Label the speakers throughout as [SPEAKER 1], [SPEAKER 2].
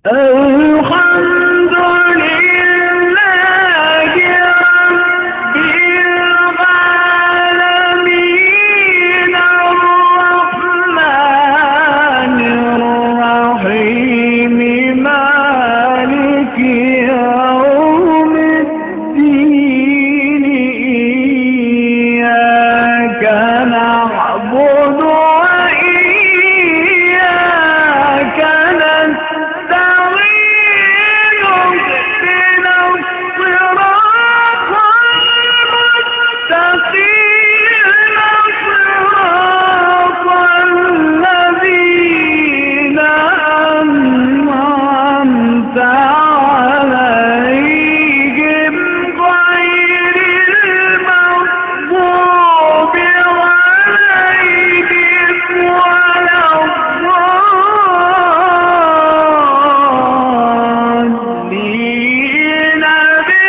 [SPEAKER 1] الحمد لله رب العالمين الرحمن الرحيم مالك يوم الدين إياك نعبد وإياك نستعين اهدنا الصراط المستقيم صراط الذين أنعمت عليهم غير المغضوب عليهم ولا الضالين.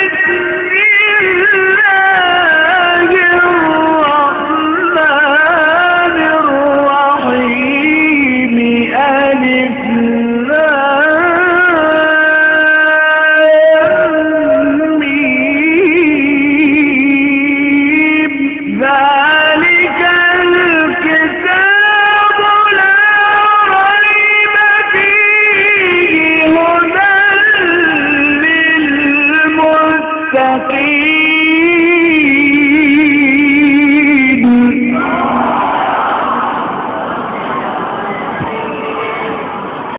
[SPEAKER 1] بسم الله الرحمن الرحيم ألف لام ميم ذلك الكتاب لا ريب فيه هدى للمتقين.